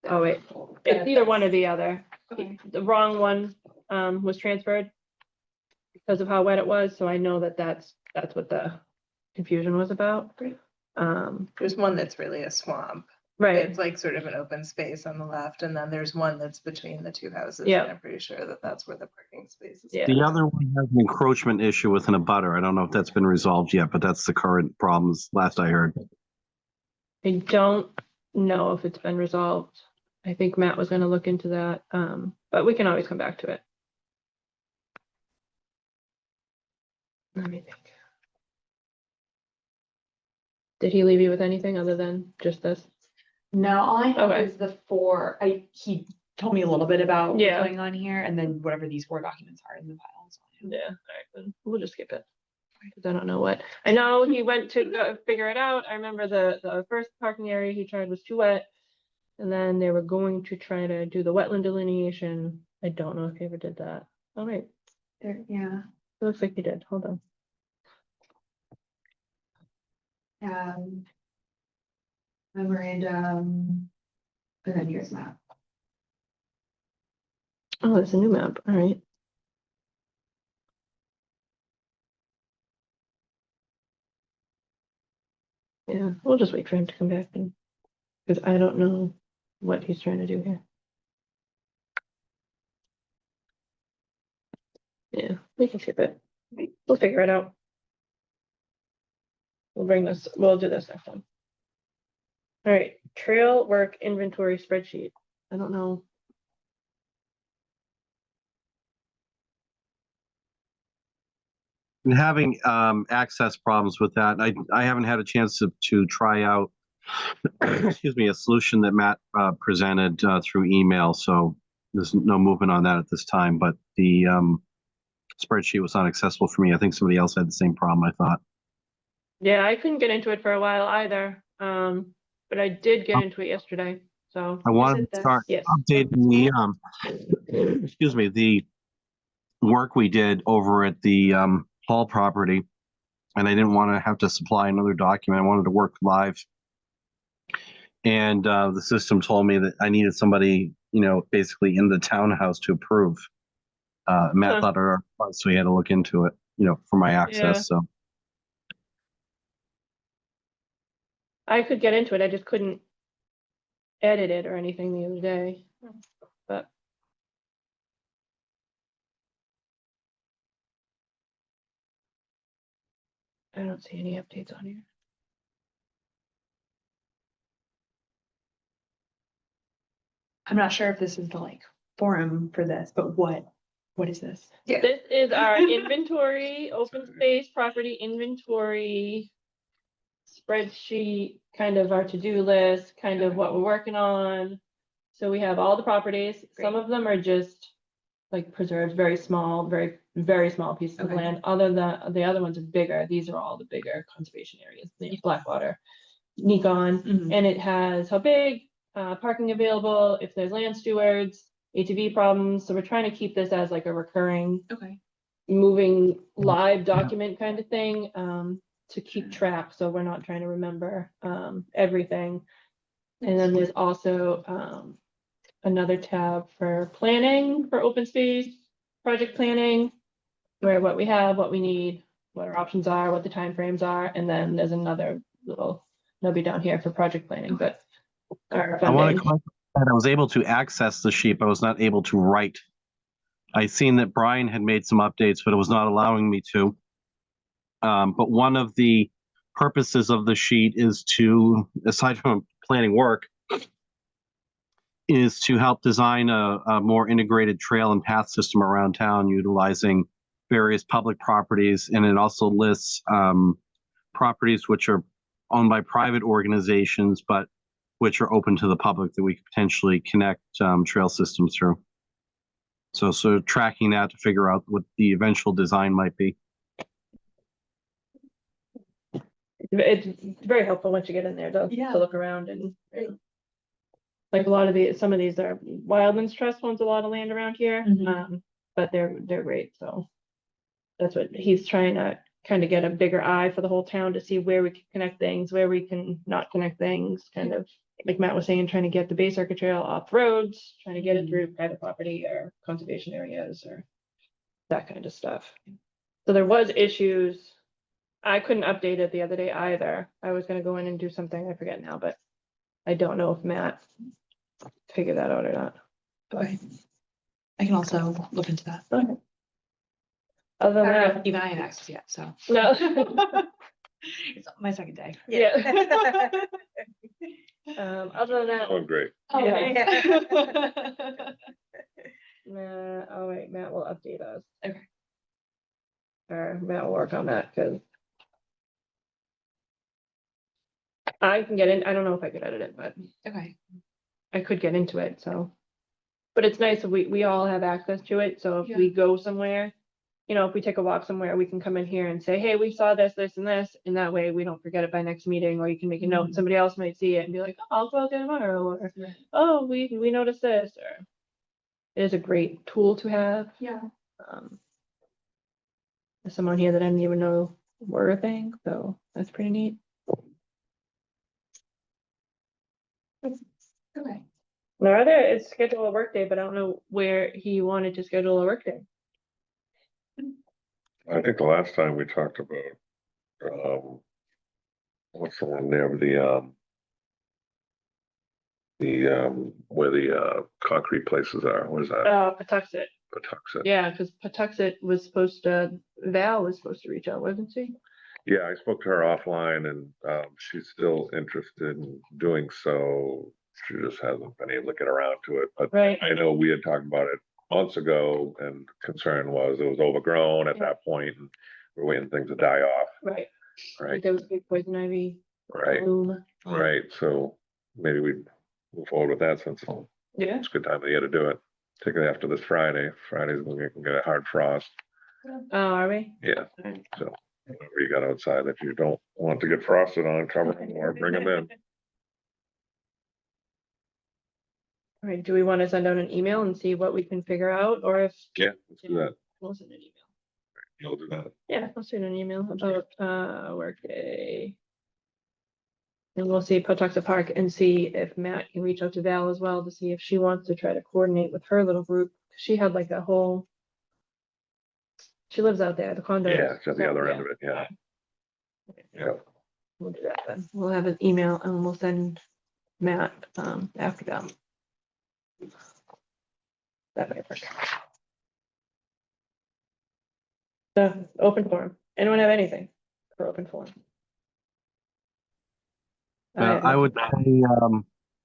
Oh, wait, it's either one or the other. Okay. The wrong one was transferred because of how wet it was, so I know that that's what the confusion was about. Great. There's one that's really a swamp. Right, It's like sort of an open space on the left, and then there's one that's between the 2 houses. Yeah. And I'm pretty sure that that's where the parking space is. Yeah. The other one has an encroachment issue with an abutter. I don't know if that's been resolved yet, but that's the current problems, last I heard. I don't know if it's been resolved. I think Matt was gonna look into that, but we can always come back to it. Let me think. Did he leave you with anything other than just this? No, all I have Okay. is the 4. He told me a little bit about Yeah. what's going on here, and then whatever these 4 documents are in the file. So I have- Yeah, all right, then we'll just skip it. Because I don't know what, I know he went to go figure it out. I remember the first parking area he tried was too wet. And then they were going to try to do the wetland delineation. I don't know if he ever did that. All right, Yeah. it looks like he did. Hold on. Memorandum. And then here's map. Oh, there's a new map. All right. Yeah, we'll just wait for him to come back and, because I don't know what he's trying to do here. Yeah, we can skip it. We'll figure it out. We'll do this next time. All right, trail work inventory spreadsheet. I don't know. And having access problems with that. I haven't had a chance to try out, excuse me, a solution that Matt presented through email. So there's no movement on that at this time. But the spreadsheet was not accessible for me. I think somebody else had the same problem, I thought. Yeah, I couldn't get into it for a while either. But I did get into it yesterday. So I wanted to start yes. updating the excuse me, the work we did over at the Hall property, and I didn't want to have to supply another document. I wanted to work live, and the system told me that I needed somebody, basically in the townhouse to approve. Matt Huh. thought it was, so he had to look into it, for my access. Yeah. So I could get into it. I just couldn't edit it or anything the other day. But I don't see any updates on here. I'm not sure if this is the forum for this, but what is this? Yeah. This is our inventory, open space property inventory spreadsheet, kind of our to-do list, kind of what we're working on. So we have all the properties. Some of them are just like preserves, very small, very, very small pieces of Okay. land. Other than, the other ones are bigger. These are all the bigger conservation areas, the Blackwater, Nikon. Mhm. And it has how big, parking available, if there's land stewards, ATV problems. So we're trying to keep this as like a recurring, Okay. moving live document kind of thing, to keep track. So we're not trying to remember, everything. And then there's also, another tab for planning for open space, project planning, where what we have, what we need, what our options are, what the timeframes are, and then there's another little nubby down here for project planning, but our I want to funding. clarify that I was able to access the sheet, but I was not able to write. I seen that Brian had made some updates, but it was not allowing me to. But one of the purposes of the sheet is to, aside from planning work, is to help design a more integrated trail and path system around town utilizing various public properties. And it also lists properties which are owned by private organizations, but which are open to the public that we could potentially connect trail systems through. So tracking that to figure out what the eventual design might be. It's very helpful once you get in there to Yeah. look around and like a lot of some of these are Wildlands Trust owns a lot of land around here, Mhm. but they're great. So that's what he's trying to kind of get a bigger eye for the whole town to see where we can connect things, where we can not connect things, kind of like Matt was saying, trying to get the Bay Circuit Trail off roads, trying to get it through private property or conservation areas or that kind of stuff. So there was issues. I couldn't update it the other day either. I was gonna go in and do something, I forget now, but I don't know if Matt figured that out or not. Okay. I can also look into that. Okay. Other I than don't know that, if even I have access yet, so. no. It's my second day. Yeah. Other than that. Oh, great. Yeah. Oh wait, Matt will update us. Okay. Or Matt will work on that, because I can get in, I don't know if I could edit it, but Okay. I could get into it, so. But it's nice, if we all have access to it, so if Yeah. we go somewhere, you know, if we take a walk somewhere, we can come in here and say, hey, we saw this, this, and this, and that way we don't forget it by next meeting, or you can make a note, Mhm. somebody else might see it and be like, oh, I'll go out there tomorrow, or, Right. oh, we noticed this, or. It is a great tool to have. Yeah. There's someone here that I didn't even know were a thing, so that's pretty neat. Okay. Our other is schedule a workday, but I don't know where he wanted to schedule a workday. I think the last time we talked about, what's the one there, where the concrete places are, what is that? Patuxent. Patuxent. Yeah, because Patuxent was supposed to, Val was supposed to reach out, wasn't she? Yeah, I spoke to her offline and, she's still interested in doing so. She just hasn't been able to get around to it, but Right. I know we had talked about it months ago and concern was it was overgrown at that point and we're waiting things to die off. Right. Right, There was a big poison ivy right, bloom. right. So maybe we move forward with that since Yeah. it's a good time of the year to do it. Particularly after this Friday. Friday's when we can get a hard frost. Oh, are we? Yeah, Alright. so whatever you got outside that you don't want to get frosted on, cover them or bring them in. All right, do we want to send out an email and see what we can figure out, or if? Yeah, let's do that. We'll send an email. You'll do that. Yeah, I'll send an email about workday. And we'll see Patuxent Park and see if Matt can reach out to Val as well to see if she wants to try to coordinate with her little group. She had like a whole. She lives out there, the condo. Yeah, it's at the other end of it, yeah. Yeah, We'll do that then. We'll have an email and we'll send Matt after that. That might work. So, open forum. Anyone have anything for open forum? I would say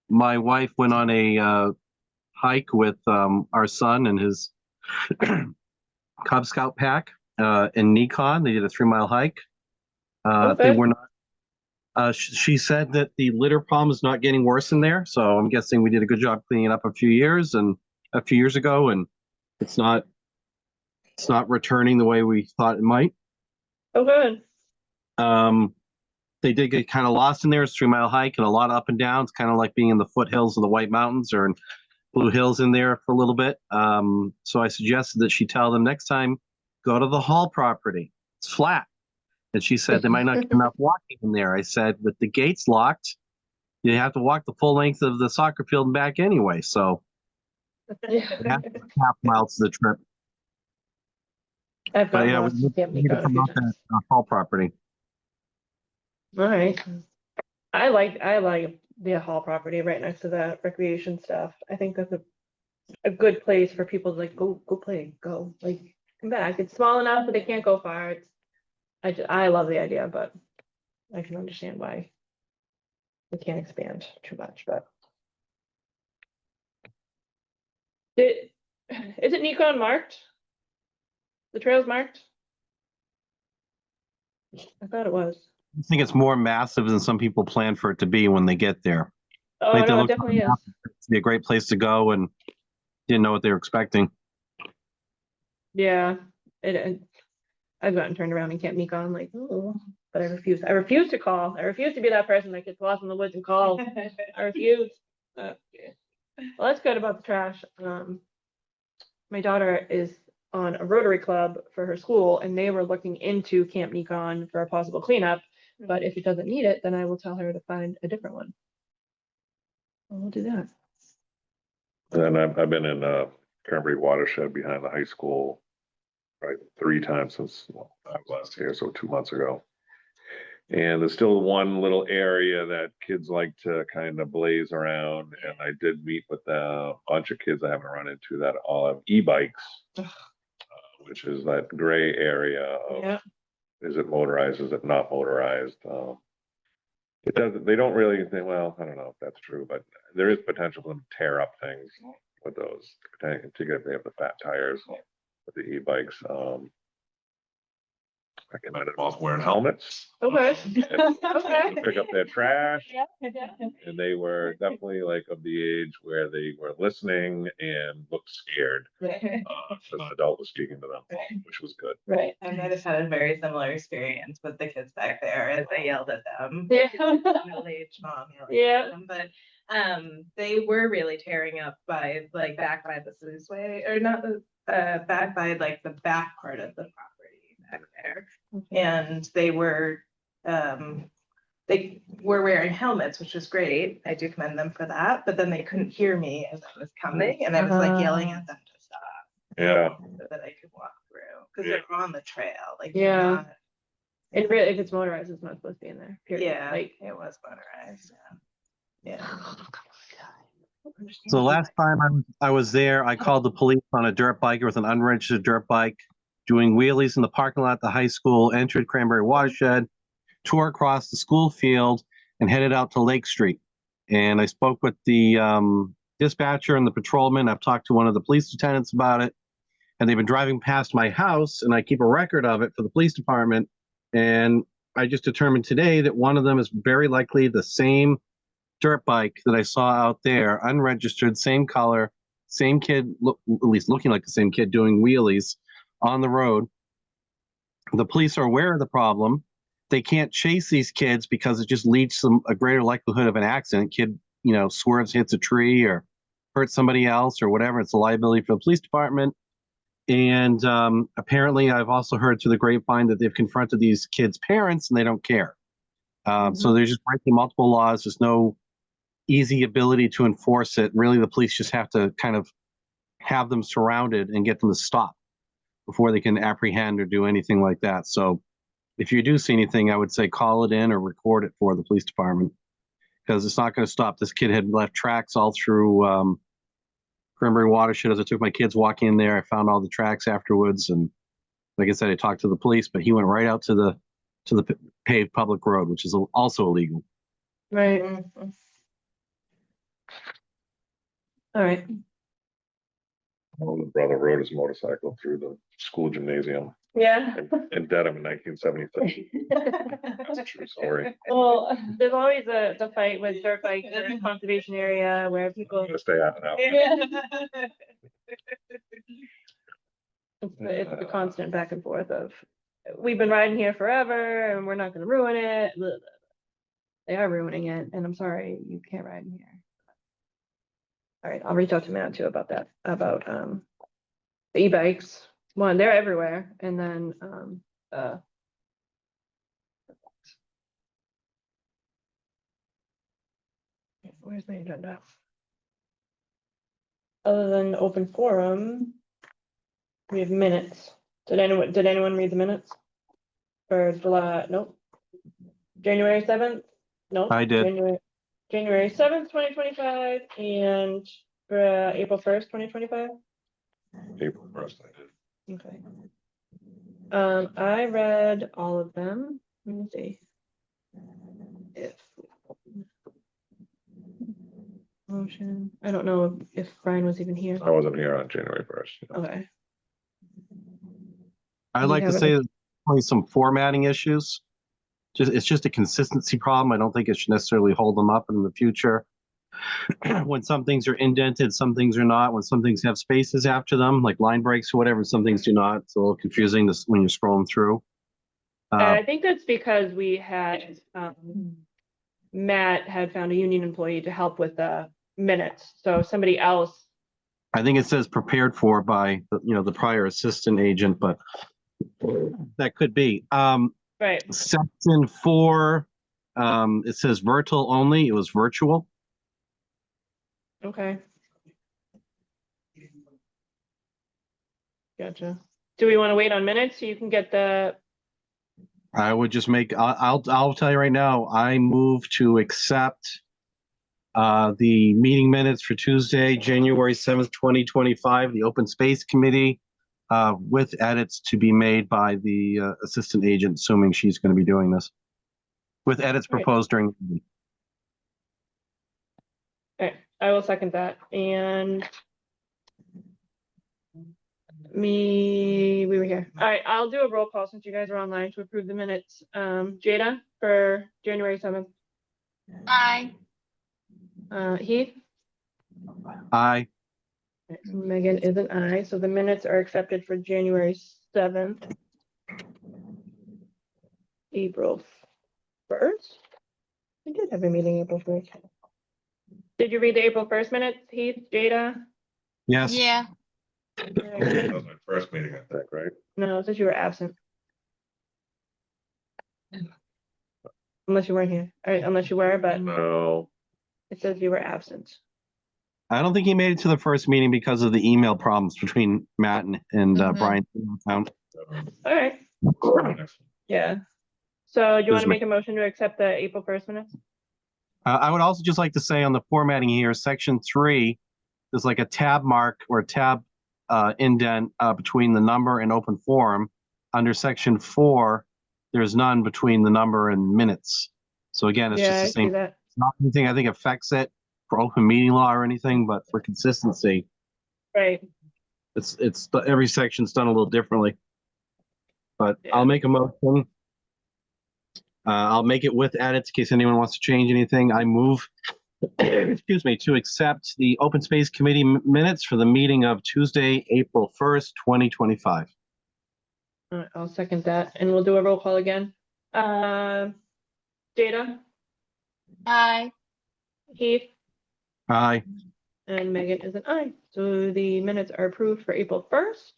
my wife went on a hike with our son and his Cub Scout pack in Nikon. They did a 3-mile hike. They were not. She said that the litter problem is not getting worse in there, so I'm guessing we did a good job cleaning it up a few years ago, and It's not returning the way we thought it might. Oh, good. They did get kind of lost in there. It's a 3 mile hike and a lot of up and down. It's kind of like being in the foothills of the White Mountains or in Blue Hills in there for a little bit. So I suggested that she tell them next time, go to the Hall property. It's flat. And she said they might not get enough walking in there. I said, with the gates locked, you have to walk the full length of the soccer field and back anyway. So half mile to the trip. I've But gotten yeah, lost in Camp we need to Meekon a few promote that times. Hall property. All right. I like the Hall property right next to the recreation stuff. I think that's a good place for people to like go play, go like come back. It's small enough but they can't go far. I love the idea, but I can understand why we can't expand too much, but is it Nikon marked? The trail's marked? I thought it was. I think it's more massive than some people plan for it to be when they get there. Oh, Like they no, it looked definitely is. to be a great place to go and didn't know what they were expecting. Yeah, I've gotten turned around in Camp Meekon, like, oh, but I refuse. I refuse to call. I refuse to be that person that gets lost in the woods and calls. I refuse. Well, that's good about the trash. My daughter is on a Rotary Club for her school, and they were looking into Camp Meekon for a possible cleanup. But if it doesn't need it, then I will tell her to find a different one. And we'll do that. And I've been in Cranberry watershed behind the high school, right, 3 times since I was last here, so 2 months ago. And there's still one little area that kids like to kind of blaze around. And I did meet with a bunch of kids I haven't run into that all have e-bikes, which is that gray area of, Yeah. is it motorized, is it not motorized? It doesn't, they don't really think, well, I don't know if that's true, but there is potential for them to tear up things with those, particularly if they have the fat tires with the e-bikes. I recommend them also wearing helmets. Okay. To pick up their trash. Yeah. And they were definitely like of the age where they were listening and looked scared. Right. As an adult was speaking to them, which was good. Right. I might have had a very similar experience with the kids back there as I yelled at them. Yeah. Middle-aged mom yelling Yeah. at them, but they were really tearing up by like back by the sluiceway, or not the back by like the back part of the property back there. And they were wearing helmets, which was great. I do commend them for that, but then they couldn't hear me as I was coming, and I was like yelling at them to stop. Yeah. So that I could walk through, because they're on the trail, like. Yeah. you're not- And really, if it's motorized, it's not supposed to be in there. Period. Yeah, Like, it was motorized, yeah. So last time I was there, I called the police on a dirt biker with an unregistered dirt bike, doing wheelies in the parking lot at the high school, entered Cranberry watershed, tore across the school field, and headed out to Lake Street. And I spoke with the dispatcher and the patrolman. I've talked to one of the police lieutenants about it, and they've been driving past my house, and I keep a record of it for the police department. And I just determined today that one of them is very likely the same dirt bike that I saw out there, unregistered, same color, same kid, at least looking like the same kid, doing wheelies on the road. The police are aware of the problem. They can't chase these kids because it just leads to a greater likelihood of an accident. Kid, swerves, hits a tree, or hurts somebody else, or whatever. It's a liability for the police department. And apparently, I've also heard through the grapevine that they've confronted these kids' parents and they don't care. So they're just breaking multiple laws. There's no easy ability to enforce it. Really, the police just have to kind of have them surrounded and get them to stop before they can apprehend or do anything like that. So if you do see anything, I would say call it in or record it for the police department, because it's not going to stop. This kid had left tracks all through Cranberry watershed. As I took my kids walking in there, I found all the tracks afterwards. And like I said, I talked to the police, but he went right out to the paved public road, which is also illegal. right. All right. My brother rode his motorcycle through the school gymnasium Yeah. in Dedham in 1973. That's a true story. Well, there's always the fight with dirt bikes in a conservation area where people. I'm gonna stay out of that. Yeah. It's the constant back and forth of, we've been riding here forever and we're not gonna ruin it. Blah, blah, blah. They are ruining it, and I'm sorry, you can't ride in here. All right, I'll reach out to Matt too about that, about the e-bikes. One, they're everywhere, and then where's my agenda? Other than open forum, we have minutes. Did anyone read the minutes? For July, nope. January 7th? Nope. I did. January 7th, 2025, and for April 1st, 2025? April 1st, I did. Okay. I read all of them. Let me see. If motion, I don't know if Brian was even here. I wasn't here on January 1st. Okay. I'd You like to have it. say there's probably some formatting issues. It's just a consistency problem. I don't think it should necessarily hold them up in the future. When some things are indented, some things are not. When some things have spaces after them, like line breaks or whatever, some things do not. It's a little confusing when you're scrolling through. I think that's because we had, Matt had found a union employee to help with the minutes. So somebody else, I think it says prepared for by the prior assistant agent, but that could be. right, Section 4, it says virtual only. It was virtual. okay. Gotcha. Do we want to wait on minutes so you can get the, I would just I'll tell you right now, I move to accept the meeting minutes for Tuesday, January 7th, 2025, the Open Space Committee, with edits to be made by the assistant agent, assuming she's going to be doing this, with edits Right. proposed during the meeting. okay, I will second that. And we were here. All right, I'll do a roll call since you guys are online to approve the minutes. Jada for January 7th. Aye. Heath? Aye. Megan is an aye, so the minutes are accepted for January 7th. April 1st? We did have a meeting April 1st. Did you read the April 1st minutes, Heath, Jada? Yes. Yeah. That was my first meeting, I think, right? No, it says you were absent. Unless you weren't here, or unless you were, but No, it says you were absent. I don't think he made it to the first meeting because of the email problems between Matt and Brian. All right, yeah. So do you want Excuse to me. make a motion to accept the April 1st minutes? I would also just like to say on the formatting here, section 3, there's like a tab mark or a tab indent between the number and open forum. Under section 4, there's none between the number and minutes. So again, it's Yeah, just I the see same. that. It's not anything I think affects it for open meeting law or anything, but for consistency, Right, every section's done a little differently. But Yeah. I'll make a motion. I'll make it with edits in case anyone wants to change anything. I move, excuse me, to accept the Open Space Committee minutes for the meeting of Tuesday, April 1st, 2025. all right, I'll second that, and we'll do a roll call again. Jada, Aye. Heath, Aye. and Megan is an aye. So the minutes are approved for April 1st.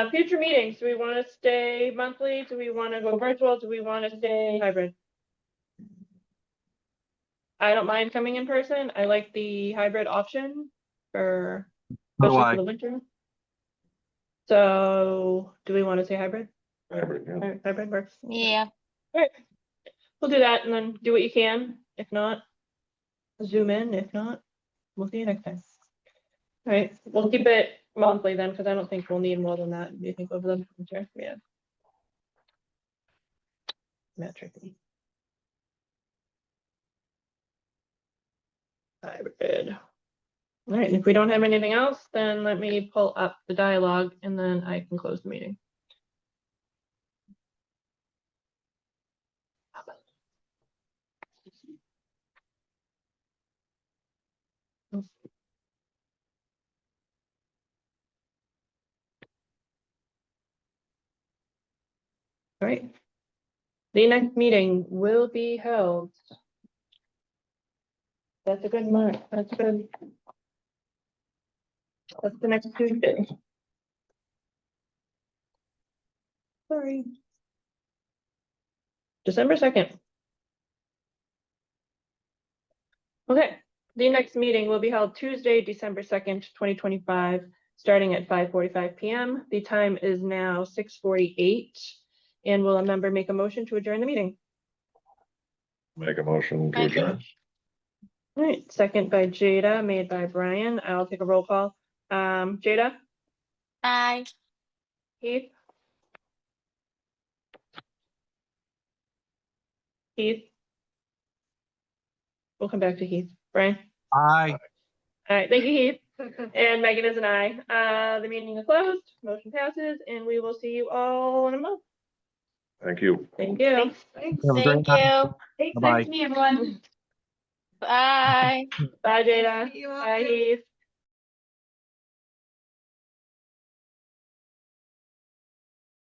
Future meetings, do we want to stay monthly? Do we want to go virtual? Do we want to stay hybrid? I don't mind coming in person. I like the hybrid option for, So do especially I. for the winter. So do we want to say hybrid? hybrid, yeah. All right, hybrid works. Yeah. All right, we'll do that and then do what you can. If not, zoom in. If not, we'll see you next time. All right, we'll keep it monthly then, because I don't think we'll need more than that. Do you think over the winter? Yeah. Metric. Hybrid. All right, and if we don't have anything else, then let me pull up the dialogue and then I can close the meeting. All right. The next meeting will be held. That's a good mark. That's good. That's the next Tuesday. Sorry. December 2nd. Okay, the next meeting will be held Tuesday, December 2nd, 2025, starting at 5:45 PM. The time is now 6:48. And will a member make a motion to adjourn the meeting? Make a motion to Second. adjourn. All right, second by Jada, made by Brian. I'll take a roll call. Jada, Bye. Heath? Heath? We'll come back to Heath. Brian? Aye. All right, thank you, Heath. And Megan is an aye. The meeting is closed, motion passes, and we will see you all in a month. Thank you. Thank you. Have a great Thank night. you. Thanks, Bye-bye. nice to meet everyone. Bye. Bye, Jada. See you all Bye, soon. Heath.